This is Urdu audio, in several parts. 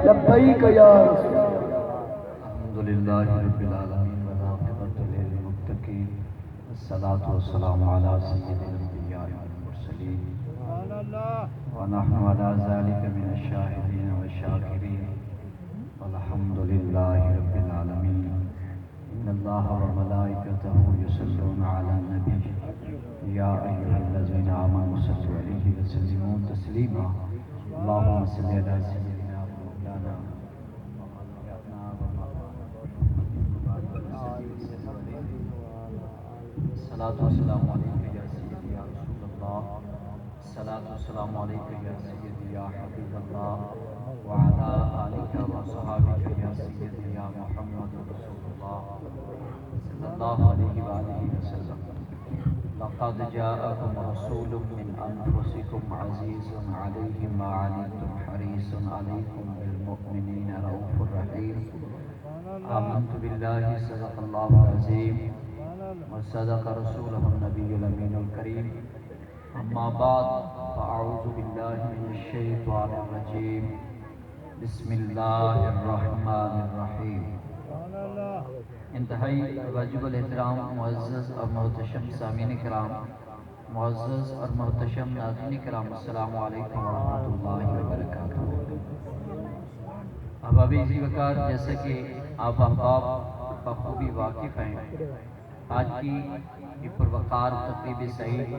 لبیک یا رسول اللہ۔ الحمدللہ رب العالمین والعاقبۃ للمتقین والصلاۃ والسلام علی سید الانبیاء والمرسلین ونحن علی ذلک من الشاہدین والشاکرین والحمدللہ رب العالمین۔ ان اللہ وملائکتہ یصلون علی النبی یا ایھا الذین آمنوا صلوا علیہ وسلموا تسلیما۔ اللہم صل علی سیدنا مولانا الصلاۃ والسلام علیکہ یا سیدی یا رسول اللہ، الصلاۃ والسلام علیکہ یا سیدی یا حبیب اللہ، وعلی آلک وصحابک یا سیدی یا محمد رسول اللہ صلی اللہ علیہ وآلہ وسلم۔ لقد جاءکم رسول من انفسکم عزیز علیہ ما عنتم حریص علیکم بالمؤمنین رؤوف رحیم۔ آمنت باللہ صدق اللہ العظیم وصدق رسولہ النبی الامین الکریم۔ اما بعد فاعوذ باللہ من الشیطان الرجیم، بسم اللہ الرحمن الرحیم۔ انتہائی واجب الاحترام معزز اور محتشم سامعین کرام، معزز اور محتشم ناظرین کرام، السلام علیکم ورحمۃ اللہ وبرکاتہ۔ احباب ذی وقار، جیسا کہ آپ احباب بخوبی واقف ہیں، آج کی یہ پروقار تقریب سعید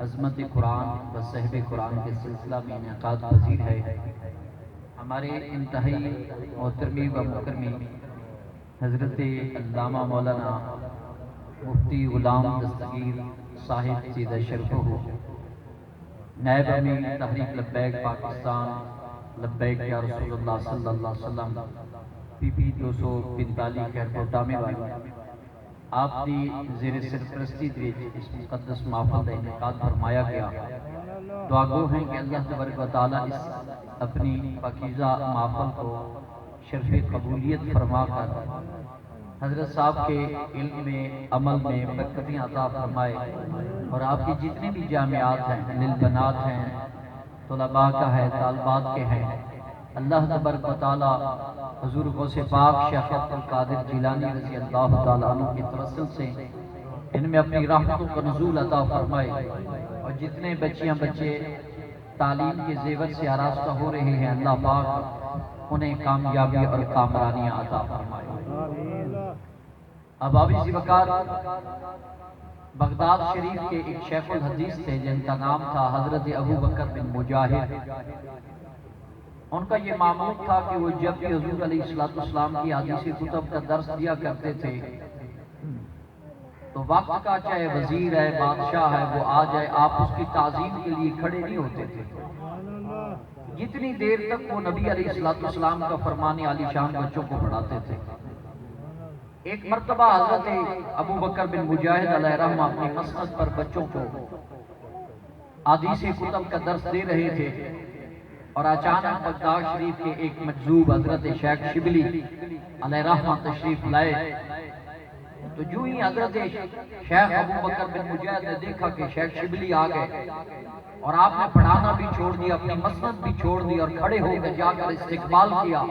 عظمت قرآن و صحب قرآن کے سلسلہ میں انعقاد پذیر ہے۔ ہمارے انتہائی محترمی و مکرمی حضرت علامہ مولانا مفتی غلام دستگیر صاحب سیدہ شرفہ نائب امیر تحریک لبیک پاکستان، لبیک یا رسول اللہ صلی اللہ علیہ وسلم، پی پی 245 خیرکوٹہ میں والی آپ دی زیر سرپرستی دے اس مقدس محفل کا انعقاد فرمایا گیا۔ دعا گو ہیں کہ اللہ تبارک و تعالیٰ اس اپنی پاکیزہ محفل کو شرف قبولیت فرما کر حضرت صاحب کے علم میں، عمل میں برکتیں عطا فرمائے، اور آپ کی جتنے بھی جامعات ہیں، للبنات ہیں، طلباء کا ہے، طالبات کے ہیں، اللہ تبارک و تعالیٰ حضور غوث پاک شیخ عبد القادر جیلانی رضی اللہ تعالیٰ عنہ کے توسل سے ان میں اپنی رحمتوں کا نزول عطا فرمائے، اور جتنے بچیاں بچے تعلیم کے زیور سے آراستہ ہو رہے ہیں، اللہ پاک انہیں کامیابی اور کامرانیاں عطا فرمائے۔ احباب ذی وقار، بغداد شریف کے ایک شیخ الحدیث تھے جن کا نام تھا حضرت ابو بکر بن مجاہد۔ ان کا یہ معمول تھا کہ وہ جب بھی حضور علیہ السلام کی حدیث کتب کا درس دیا کرتے تھے تو وقت کا چاہے وزیر ہے، بادشاہ ہے، وہ آ جائے، آپ اس کی تعظیم کے لیے کھڑے نہیں ہوتے تھے جتنی دیر تک وہ نبی علیہ السلام کا فرمان عالی شان بچوں کو پڑھاتے تھے۔ ایک مرتبہ حضرت ابو بکر بن مجاہد علیہ رحمہ اپنی مسند پر بچوں کو حدیث کتب کا درس دے رہے تھے، اور اچانک بغداد شریف کے ایک مجذوب حضرت شیخ شبلی علیہ رحمہ تشریف لائے۔ تو جو ہی حضرت شیخ ابو بکر بن مجاہد نے دیکھا کہ شیخ شبلی آ گئے، اور آپ نے پڑھانا بھی چھوڑ دیا، اپنی مسند بھی چھوڑ دی، اور کھڑے ہو کے جا کر استقبال کیا،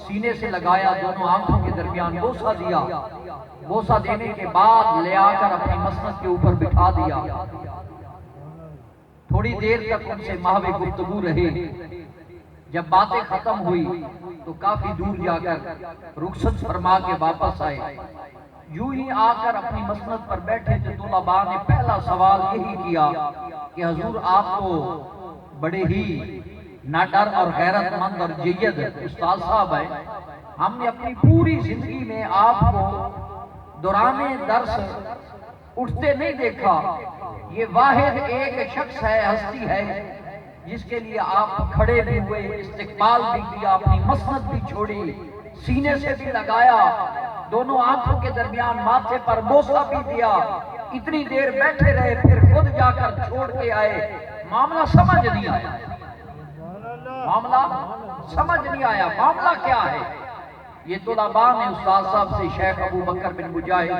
سینے سے لگایا، دونوں آنکھوں کے درمیان بوسہ دیا، بوسہ دینے کے بعد لے آ کر اپنی مسند کے اوپر بٹھا دیا۔ تھوڑی دیر تک ان سے محو گفتگو رہی۔ جب باتیں ختم ہوئی تو کافی دور جا کر رخصت فرما کے واپس آئے۔ یوں ہی آ کر اپنی مسند پر بیٹھے تھے، طلباء نے پہلا سوال یہی کیا کہ حضور آپ تو بڑے ہی ناڈر اور غیرت مند اور جید استاد صاحب ہیں، ہم نے اپنی پوری زندگی میں آپ کو دوران درس اٹھتے نہیں دیکھا، یہ واحد ایک شخص ہے، ہستی ہے جس کے لیے آپ کھڑے بھی ہوئے، استقبال بھی کیا، اپنی مسند بھی چھوڑی، سینے سے بھی لگایا، دونوں آنکھوں کے درمیان ماتھے پر بوسہ بھی دیا، اتنی دیر بیٹھے رہے، پھر خود جا کر چھوڑ کے آئے۔ معاملہ سمجھ نہیں آیا، معاملہ سمجھ نہیں آیا، معاملہ کیا ہے؟ یہ طلباء نے استاد صاحب سے شیخ ابو بکر بن مجاہد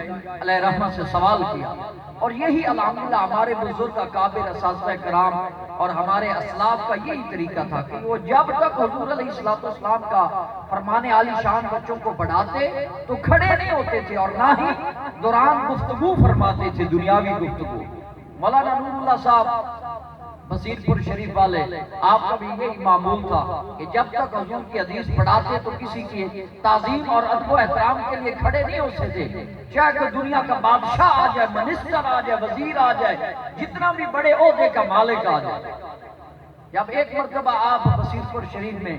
علیہ رحمت سے سوال کیا، اور یہی الحمدللہ ہمارے بزرگ اکابر اساتذہ کرام اور ہمارے اسلاف کا یہی طریقہ تھا کہ وہ جب تک حضور علیہ السلام کا فرمان عالی شان بچوں کو پڑھاتے تو کھڑے نہیں ہوتے تھے، اور نہ ہی دوران گفتگو فرماتے تھے دنیاوی گفتگو۔ مولانا نور اللہ صاحب بصیر پور شریف والے، آپ کا بھی یہی معمول تھا کہ جب تک حضور کی حدیث پڑھاتے تو کسی کی تعظیم اور ادب و احترام کے لیے کھڑے نہیں ہوتے تھے، چاہے کہ دنیا کا بادشاہ آ جائے، منسٹر آ جائے، وزیر آ جائے، جتنا بھی بڑے عہدے کا مالک آ جائے۔ جب ایک مرتبہ آپ بصیر پور شریف میں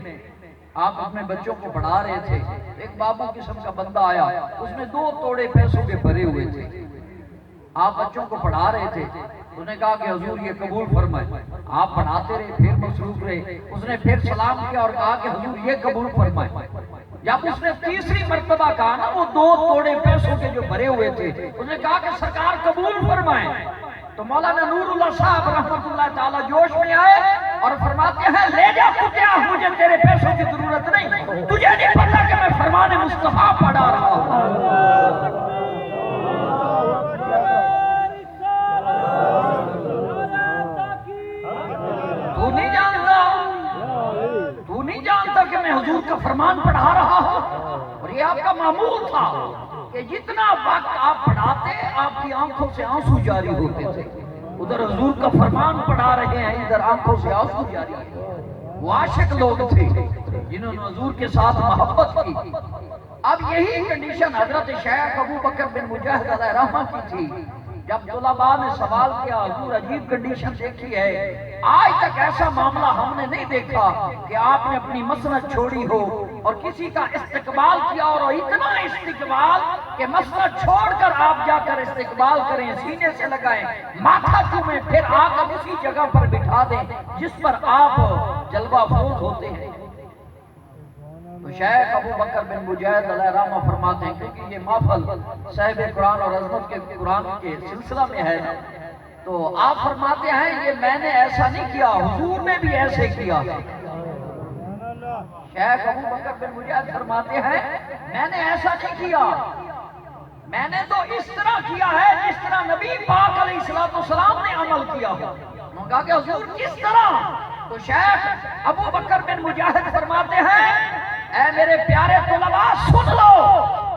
آپ اپنے بچوں کو پڑھا رہے تھے، ایک بابو قسم کا بندہ آیا، اس میں 2 توڑے پیسوں کے بھرے ہوئے تھے۔ آپ بچوں کو پڑھا رہے تھے، اس نے کہا کہ حضور یہ قبول فرمائے۔ آپ پڑھاتے رہے، پھر مصروف رہے، اس نے پھر سلام کیا اور کہا کہ حضور یہ قبول فرمائے۔ جب اس نے تیسری مرتبہ کہا نا، وہ 2 توڑے پیسوں کے جو بھرے ہوئے تھے، اس نے کہا کہ سرکار قبول فرمائے۔ تو مولانا نور اللہ صاحب رحمت اللہ تعالی جوش میں آئے اور فرماتے ہیں لے جا کتیا، مجھے تیرے پیسوں کی ضرورت نہیں، تجھے نہیں پتا کہ میں فرمان مصطفیٰ پڑھا رہا ہوں۔ تو نہیں جانتا کہ میں حضور کا فرمان پڑھا رہا ہوں، اور یہ آپ کا معمول تھا کہ جتنا وقت آپ پڑھاتے آپ کی آنکھوں سے آنسو جاری ہوتے تھے۔ ادھر حضور کا فرمان پڑھا رہے ہیں، ادھر آنکھوں سے آنسو جاری ہے۔ وہ عاشق لوگ تھے جنہوں نے حضور کے ساتھ محبت کی۔ اب یہی کنڈیشن حضرت شیخ ابو بکر بن مجاہد علیہ رحمت کی تھی۔ جب طلباء نے سوال کیا حضور عجیب کنڈیشن دیکھی ہے، آج تک ایسا معاملہ ہم نے نہیں دیکھا کہ آپ نے اپنی مسند چھوڑی ہو اور کسی کا استقبال کیا، اور اتنا استقبال کہ مسند چھوڑ کر آپ جا کر استقبال کریں، سینے سے لگائیں، ماتھا چومیں، پھر آ کر اسی جگہ پر بٹھا دیں جس پر آپ جلوہ افروز ہوتے ہیں۔ تو شیخ ابو بکر بن مجاہد علیہ رحمہ فرماتے ہیں کیونکہ یہ محفل صاحب قرآن اور عظمت کے قرآن کے سلسلہ میں ہے، تو آپ فرماتے ہیں یہ میں نے ایسا نہیں کیا، حضور نے بھی ایسے کیا۔ شیخ ابو بکر بن مجاہد فرماتے ہیں میں نے ایسا نہیں کیا، میں نے تو اس طرح کیا ہے جس طرح نبی پاک علیہ السلام نے عمل کیا ہو۔ انہوں نے کہا کہ حضور کس طرح؟ تو شیخ ابو بکر بن مجاہد فرماتے ہیں اے میرے پیارے طلباء سن لو،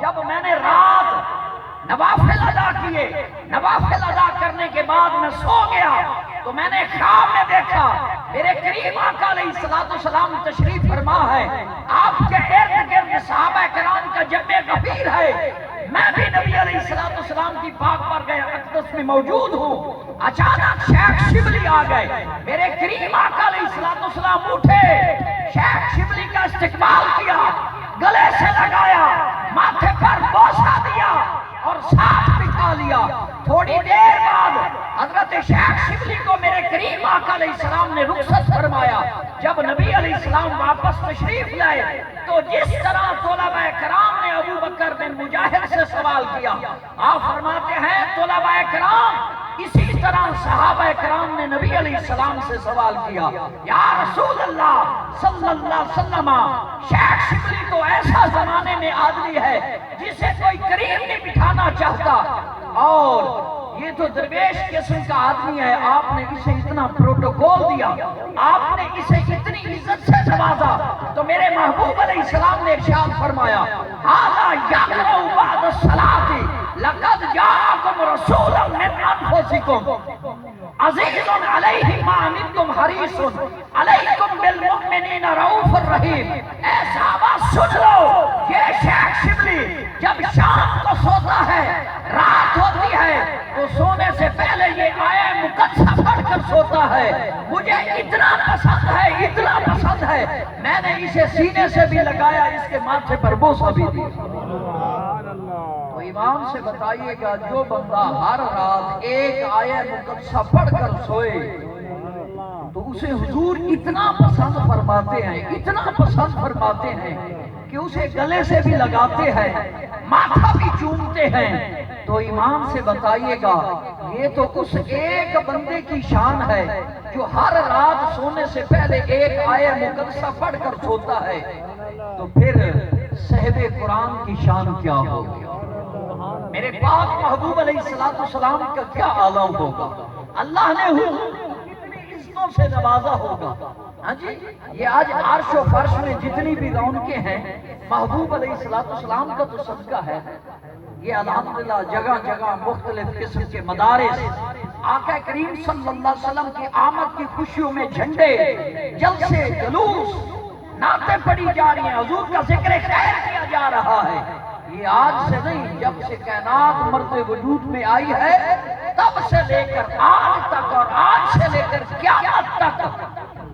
جب میں نے رات نوافل ادا کیے، نوافل ادا کرنے کے بعد میں سو گیا تو میں نے خواب میں دیکھا میرے کریم آقا علیہ السلام تشریف فرما ہے، آپ کے ارد گرد صحابہ کرام کا جمع غفیر ہے، میں بھی نبی علیہ السلام کی پاک بارگاہ اقدس میں موجود ہوں۔ اچانک شیخ شبلی آ گئے، میرے کریم آقا علیہ السلام اٹھے، شیخ شبلی کا استقبال کیا، گلے سے لگایا، ماتھے پر بوسہ دیا اور ساتھ بٹھا لیا۔ تھوڑی دیر بعد حضرت شیخ شبلی کو میرے کریم آقا علیہ السلام نے رخصت فرمایا۔ جب نبی علیہ السلام واپس تشریف لائے تو جس طرح طلباء کرام نے ابو بکر بن مجاہد سے سوال کیا، آپ فرماتے ہیں طلباء کرام اسی طرح صحابہ کرام نے نبی علیہ السلام سے سوال کیا، یا رسول اللہ صلی اللہ علیہ وسلم، شیخ شبلی تو ایسا زمانے میں آدمی ہے جسے کوئی قریب نہیں بٹھانا چاہتا، اور یہ تو درویش قسم کا آدمی ہے، آپ نے اسے اتنا پروٹوکول دیا، آپ نے اسے اتنی عزت سے نوازا، تو میرے محبوب علیہ السلام نے ارشاد فرمایا ھذا یقرأ بعد الصلاۃ لقد جاءکم رسول من انفسکم عزیز علیہ ما عنتم حریص علیکم بالمؤمنین رؤوف الرحیم۔ اے صحابہ سن لو، یہ شیخ شبلی جب شام کو سوتا ہے، رات ہوتی ہے تو سونے سے پہلے یہ آیہ مقدسہ پڑھ کر سوتا ہے، مجھے اتنا پسند ہے، اتنا پسند ہے، میں نے اسے سینے سے بھی لگایا، اس کے ماتھے پر بوسہ بھی دی۔ تو امام سے بتائیے گا جو بندہ ہر رات ایک آیہ مقدسہ پڑھ کر سوئے تو اسے حضور اتنا پسند فرماتے ہیں، اتنا پسند فرماتے ہیں کہ اسے گلے سے بھی لگاتے ہیں، ماتھا بھی چومتے ہیں۔ تو امام سے بتائیے گا یہ تو اس ایک بندے کی شان ہے جو ہر رات سونے سے پہلے ایک آیہ مقدسہ پڑھ کر سوتا ہے، تو پھر صاحب قرآن کی شان کیا ہوگی، میرے پاک محبوب علیہ السلام کا کیا عالم ہوگا، اللہ نے کتنی عزتوں سے نوازا ہوگا۔ ہاں جی، یہ آج عرش و فرش میں جتنی بھی رونقیں ہیں محبوب علیہ السلام کا تو صدقہ ہے۔ یہ الحمدللہ جگہ جگہ مختلف قسم کے مدارس، آقا کریم صلی اللہ علیہ وسلم کی آمد کی خوشیوں میں جھنڈے، جلسے، جلوس، نعتیں پڑھی جا رہی ہیں، حضور کا ذکر خیر کیا جا رہا ہے۔ یہ آج سے نہیں، جب سے کائنات مرد وجود میں آئی ہے تب سے لے کر آج تک، اور آج سے لے کر قیامت تک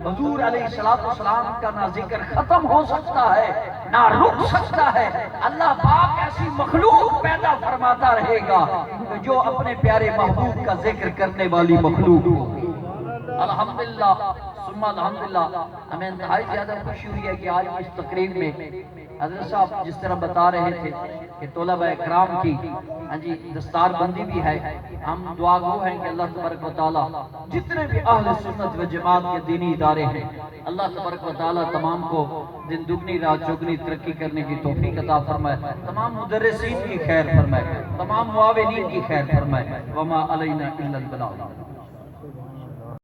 حضور علیہ السلام کا نہ ذکر ختم ہو سکتا ہے نہ رک سکتا ہے۔ اللہ پاک ایسی مخلوق پیدا فرماتا رہے گا جو اپنے پیارے محبوب کا ذکر کرنے والی مخلوق ہوگی۔ الحمدللہ ثم الحمدللہ، ہمیں انتہائی زیادہ خوشی ہوئی ہے کہ آج اس تقریب میں حضرت صاحب جس طرح بتا رہے تھے کہ طلبہ اکرام کی دستار بندی بھی ہے۔ ہم دعا گو ہیں کہ اللہ تبارک و تعالی جتنے بھی اہل سنت و جماعت کے دینی ادارے ہیں، اللہ تبارک و تعالی تمام کو دن دگنی رات چگنی ترقی کرنے کی توفیق عطا فرمائے، تمام مدرسین کی خیر فرمائے، تمام معاونین کی خیر فرمائے۔ وما علینا الا البلاغ۔